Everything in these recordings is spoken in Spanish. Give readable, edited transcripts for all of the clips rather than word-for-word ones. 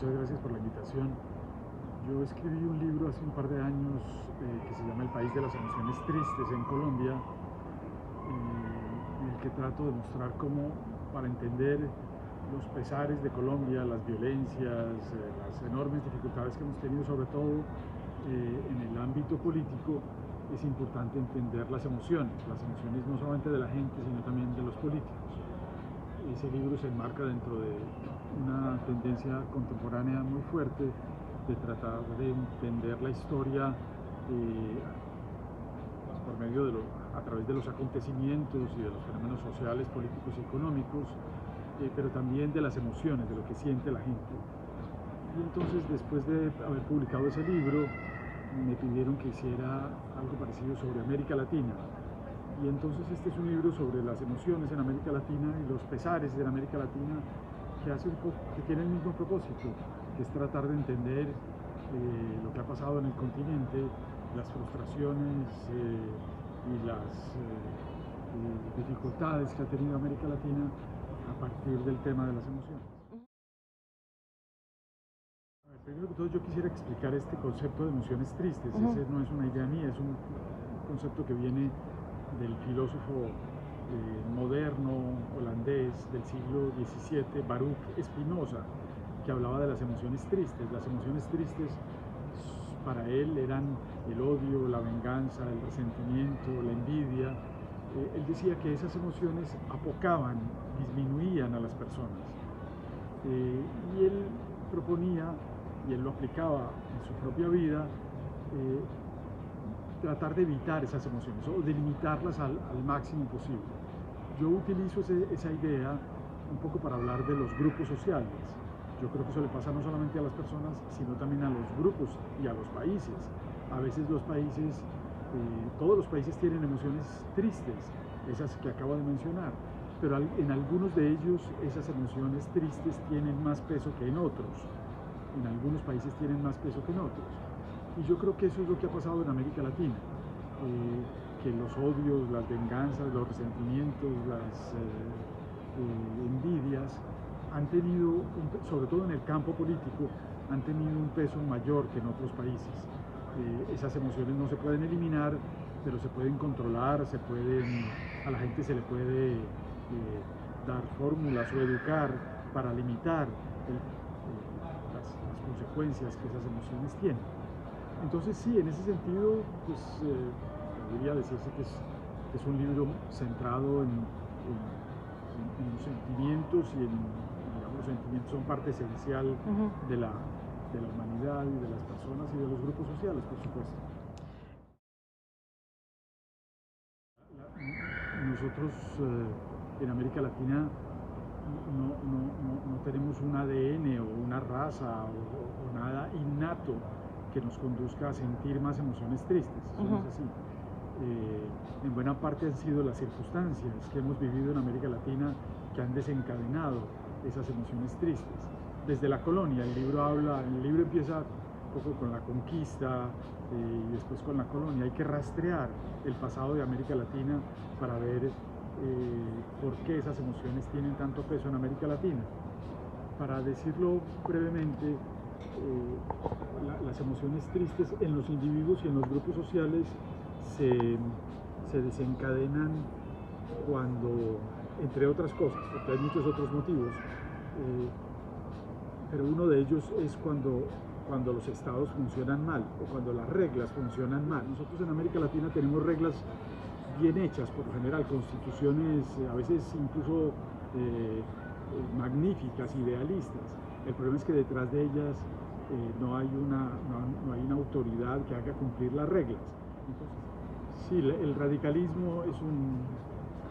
muchas gracias por la invitación. Yo escribí un libro hace un par de años que se llama El país de las emociones tristes en Colombia, en el que trato de mostrar cómo, para entender los pesares de Colombia, las violencias, las enormes dificultades que hemos tenido, sobre todo en el ámbito político, es importante entender las emociones no solamente de la gente, sino también de los políticos. Ese libro se enmarca dentro de una tendencia contemporánea muy fuerte de tratar de entender la historia por medio de a través de los acontecimientos y de los fenómenos sociales, políticos y económicos, pero también de las emociones, de lo que siente la gente. Y entonces, después de haber publicado ese libro, me pidieron que hiciera algo parecido sobre América Latina. Y entonces este es un libro sobre las emociones en América Latina y los pesares en América Latina, que tiene el mismo propósito, que es tratar de entender lo que ha pasado en el continente, las frustraciones y las dificultades que ha tenido América Latina a partir del tema de las emociones. Primero que todo, yo quisiera explicar este concepto de emociones tristes. Ese no es una idea mía, es un concepto que viene del filósofo moderno holandés del siglo XVII, Baruch Spinoza, que hablaba de las emociones tristes. Las emociones tristes para él eran el odio, la venganza, el resentimiento, la envidia. Él decía que esas emociones apocaban, disminuían a las personas. Y él proponía, y él lo aplicaba en su propia vida, tratar de evitar esas emociones o de limitarlas al máximo posible. Yo utilizo esa idea un poco para hablar de los grupos sociales. Yo creo que eso le pasa no solamente a las personas, sino también a los grupos y a los países. A veces los países, todos los países tienen emociones tristes, esas que acabo de mencionar, pero en algunos de ellos esas emociones tristes tienen más peso que en otros. En algunos países tienen más peso que en otros. Y yo creo que eso es lo que ha pasado en América Latina, que los odios, las venganzas, los resentimientos, las envidias han tenido, sobre todo en el campo político, han tenido un peso mayor que en otros países. Esas emociones no se pueden eliminar, pero se pueden controlar, a la gente se le puede dar fórmulas o educar para limitar las consecuencias que esas emociones tienen. Entonces sí, en ese sentido, pues podría decirse que es un libro centrado en los sentimientos y digamos, los sentimientos son parte esencial de la humanidad y de las personas y de los grupos sociales, por supuesto. Nosotros en América Latina no tenemos un ADN o una raza o nada innato que nos conduzca a sentir más emociones tristes. Eso no es así. En buena parte han sido las circunstancias que hemos vivido en América Latina que han desencadenado esas emociones tristes. Desde la colonia, el libro empieza un poco con la conquista y después con la colonia. Hay que rastrear el pasado de América Latina para ver por qué esas emociones tienen tanto peso en América Latina. Para decirlo brevemente, las emociones tristes en los individuos y en los grupos sociales se desencadenan cuando, entre otras cosas, porque hay muchos otros motivos, pero uno de ellos es cuando los estados funcionan mal o cuando las reglas funcionan mal. Nosotros en América Latina tenemos reglas bien hechas, por lo general, constituciones a veces incluso magníficas, idealistas. El problema es que detrás de ellas no hay una autoridad que haga cumplir las reglas. Entonces, sí, el radicalismo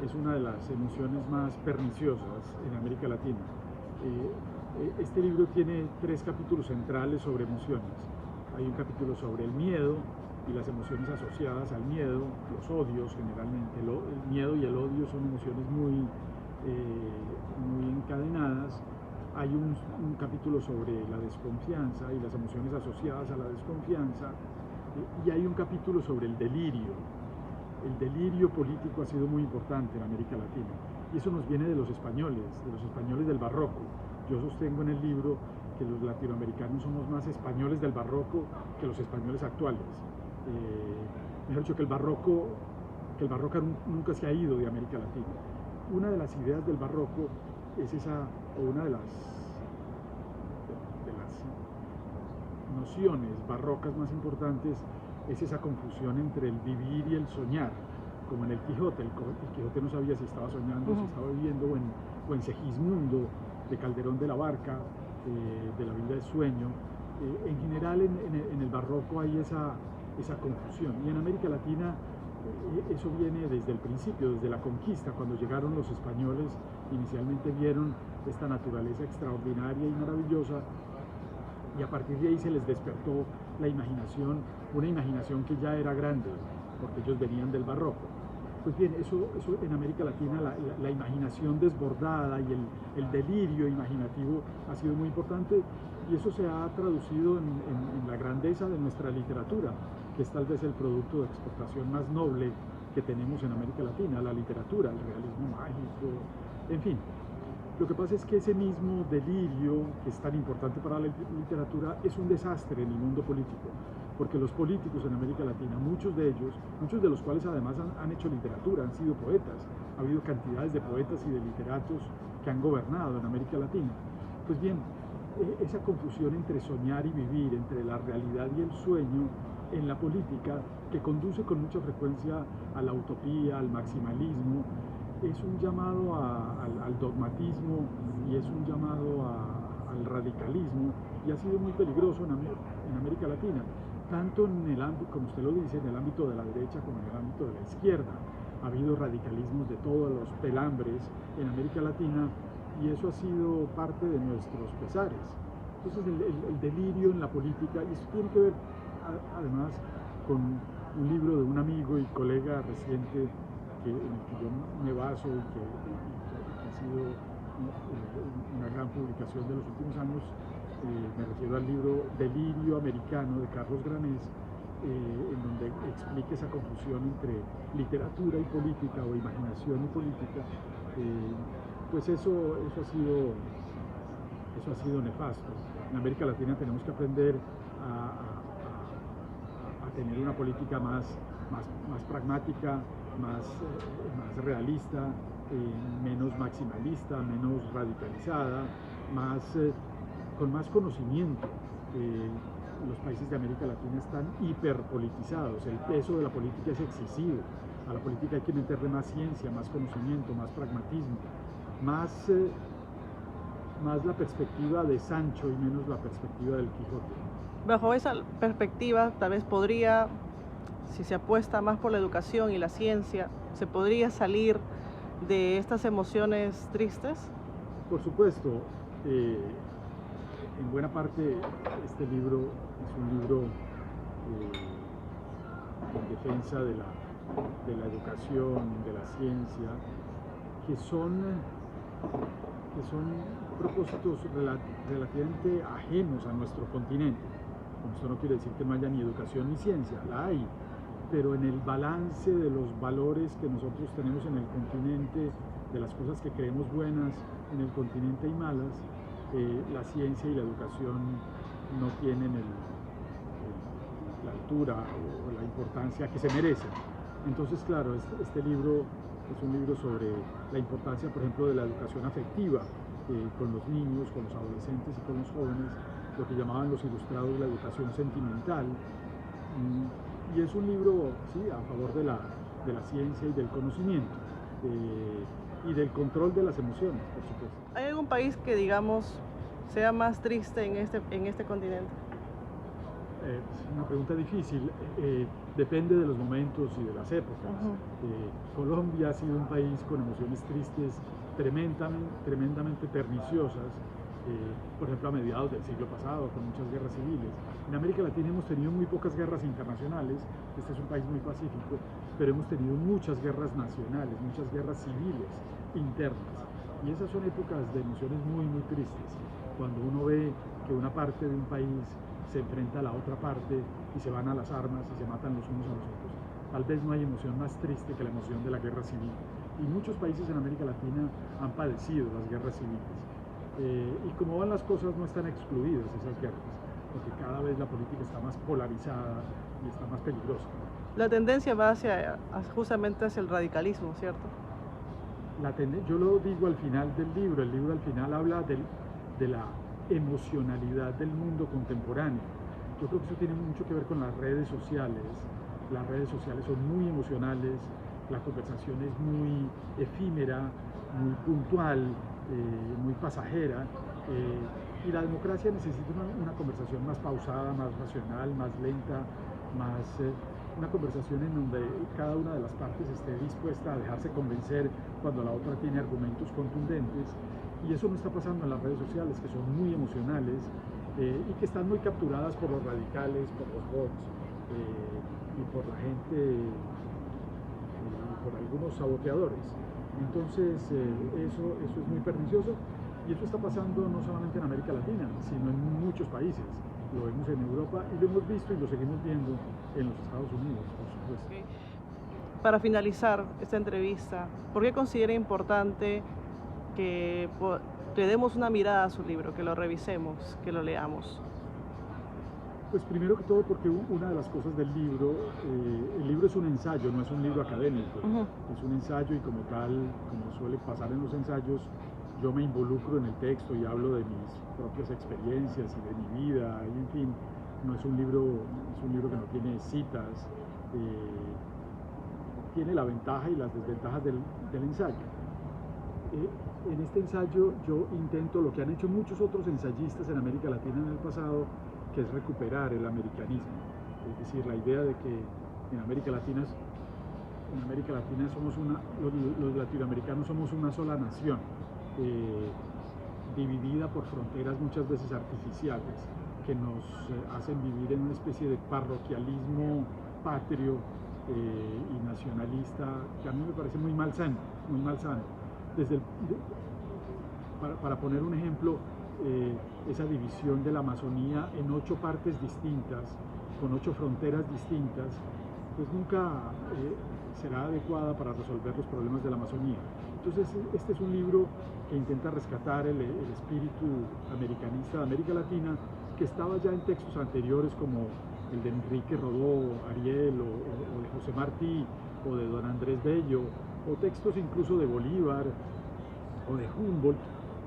es una de las emociones más perniciosas en América Latina. Este libro tiene 3 capítulos centrales sobre emociones. Hay un capítulo sobre el miedo y las emociones asociadas al miedo, los odios generalmente. El miedo y el odio son emociones muy encadenadas. Hay un capítulo sobre la desconfianza y las emociones asociadas a la desconfianza, y hay un capítulo sobre el delirio. El delirio político ha sido muy importante en América Latina, y eso nos viene de los españoles del barroco. Yo sostengo en el libro que que los latinoamericanos somos más españoles del barroco que los españoles actuales. Mejor dicho, que el barroco nunca se ha ido de América Latina. Una de las ideas del barroco es esa, o una de las nociones barrocas más importantes es esa confusión entre el vivir y el soñar, como en el Quijote. El Quijote no sabía si estaba soñando, si estaba viviendo, o en Segismundo de Calderón de la Barca, de la vida de sueño. En general en el barroco hay esa confusión, y en América Latina eso viene desde el principio, desde la conquista. Cuando llegaron los españoles, inicialmente vieron esta naturaleza extraordinaria y maravillosa, y a partir de ahí se les despertó la imaginación, una imaginación que ya era grande, porque ellos venían del barroco. Pues bien, eso en América Latina, la imaginación desbordada y el delirio imaginativo ha sido muy importante, y eso se ha traducido en la grandeza de nuestra literatura, que es tal vez el producto de exportación más noble que tenemos en América Latina, la literatura, el realismo mágico, en fin. Lo que pasa es que ese mismo delirio, que es tan importante para la literatura, es un desastre en el mundo político, porque los políticos en América Latina, muchos de ellos, muchos de los cuales además han hecho literatura, han sido poetas, ha habido cantidades de poetas y de literatos que han gobernado en América Latina. Pues bien, esa confusión entre soñar y vivir, entre la realidad y el sueño en la política, que conduce con mucha frecuencia a la utopía, al maximalismo, es un llamado al dogmatismo, y es un llamado al radicalismo, y ha sido muy peligroso en América Latina, tanto en el ámbito, como usted lo dice, en el ámbito de la derecha como en el ámbito de la izquierda. Ha habido radicalismos de todos los pelambres en América Latina, y eso ha sido parte de nuestros pesares. Entonces el delirio en la política, y eso tiene que ver además con un libro de un amigo y colega reciente en el que yo me baso, y que ha sido una gran publicación de los últimos años. Me refiero al libro Delirio Americano de Carlos Granés, en donde explica esa confusión entre literatura y política, o imaginación y política. Pues eso ha sido nefasto. En América Latina tenemos que aprender a tener una política más pragmática, más realista, menos maximalista, menos radicalizada, con más conocimiento. Los países de América Latina están hiperpolitizados, el peso de la política es excesivo. A la política hay que meterle más ciencia, más conocimiento, más pragmatismo, más la perspectiva de Sancho y menos la perspectiva del Quijote. Bajo esa perspectiva, tal vez podría, si se apuesta más por la educación y la ciencia, ¿se podría salir de estas emociones tristes? Por supuesto. En buena parte este libro es un libro en defensa de la educación, de la ciencia, que son propósitos relativamente ajenos a nuestro continente. Esto no quiere decir que no haya ni educación ni ciencia, la hay, pero en el balance de los valores que nosotros tenemos en el continente, de las cosas que creemos buenas en el continente y malas, la ciencia y la educación no tienen la altura o la importancia que se merecen. Entonces, claro, este libro es un libro sobre la importancia, por ejemplo, de la educación afectiva con los niños, con los adolescentes y con los jóvenes, lo que llamaban los ilustrados la educación sentimental. Y es un libro, sí, a favor de la ciencia y del conocimiento, y del control de las emociones, por supuesto. ¿Hay algún país que, digamos, sea más triste en este continente? Es una pregunta difícil, depende de los momentos y de las épocas. Colombia ha sido un país con emociones tristes tremendamente perniciosas, por ejemplo a mediados del siglo pasado, con muchas guerras civiles. En América Latina hemos tenido muy pocas guerras internacionales, este es un país muy pacífico, pero hemos tenido muchas guerras nacionales, muchas guerras civiles internas, y esas son épocas de emociones muy tristes, cuando uno ve que una parte de un país se enfrenta a la otra parte y se van a las armas y se matan los unos a los otros. Tal vez no hay emoción más triste que la emoción de la guerra civil, y muchos países en América Latina han padecido las guerras civiles. Y como van las cosas, no están excluidas esas guerras, porque cada vez la política está más polarizada y está más peligrosa. La tendencia va justamente hacia el radicalismo, ¿cierto? Yo lo digo al final del libro, el libro al final habla de la emocionalidad del mundo contemporáneo. Yo creo que eso tiene mucho que ver con las redes sociales. Las redes sociales son muy emocionales, la conversación es muy efímera, muy puntual, muy pasajera, y la democracia necesita una conversación más pausada, más racional, más lenta, una conversación en donde cada una de las partes esté dispuesta a dejarse convencer cuando la otra tiene argumentos contundentes, y eso no está pasando en las redes sociales, que son muy emocionales y que están muy capturadas por los radicales, por los bots y por la gente, por algunos saboteadores. Entonces eso es muy pernicioso, y eso está pasando no solamente en América Latina, sino en muchos países. Lo vemos en Europa y lo hemos visto y lo seguimos viendo en los Estados Unidos, por supuesto. Okay. Para finalizar esta entrevista, ¿por qué considera importante que le demos una mirada a su libro, que lo revisemos, que lo leamos? Pues primero que todo porque una de las cosas del libro, el libro es un ensayo, no es un libro académico, es un ensayo, y como tal, como suele pasar en los ensayos, yo me involucro en el texto y hablo de mis propias experiencias y de mi vida, y en fin, no es un libro, que no tiene citas, tiene la ventaja y las desventajas del ensayo. En este ensayo yo intento lo que han hecho muchos otros ensayistas en América Latina en el pasado, que es recuperar el americanismo, es decir, la idea de que en América Latina somos los latinoamericanos somos una sola nación, dividida por fronteras muchas veces artificiales, que nos hacen vivir en una especie de parroquialismo patrio y nacionalista, que a mí me parece muy malsano, muy malsano. Para poner un ejemplo, esa división de la Amazonía en 8 partes distintas, con 8 fronteras distintas, pues nunca será adecuada para resolver los problemas de la Amazonía. Entonces este es un libro que intenta rescatar el espíritu americanista de América Latina, que estaba ya en textos anteriores como el de Enrique Rodó, Ariel, o de José Martí, o de don Andrés Bello, o textos incluso de Bolívar o de Humboldt,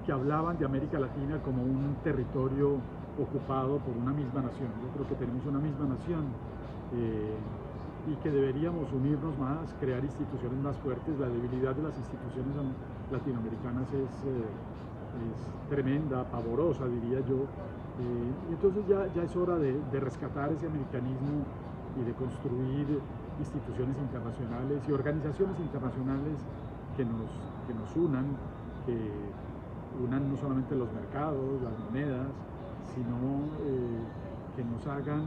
que hablaban de América Latina como un territorio ocupado por una misma nación. Yo creo que tenemos una misma nación y que deberíamos unirnos más, crear instituciones más fuertes. La debilidad de las instituciones latinoamericanas es tremenda, pavorosa, diría yo. Y entonces ya es hora de rescatar ese americanismo y de construir instituciones internacionales y organizaciones internacionales que nos unan, que unan no solamente los mercados, las monedas, sino que nos hagan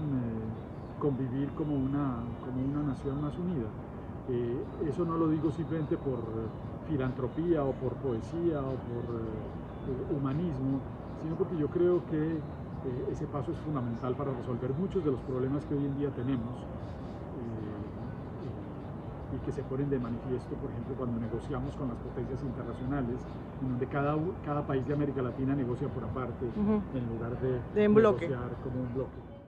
convivir como una nación más unida. Eso no lo digo simplemente por filantropía o por poesía o por humanismo, sino porque yo creo que ese paso es fundamental para resolver muchos de los problemas que hoy en día tenemos y que se ponen de manifiesto, por ejemplo, cuando negociamos con las potencias internacionales, en donde cada país de América Latina negocia por aparte, en lugar de en bloque. negociar como un bloque.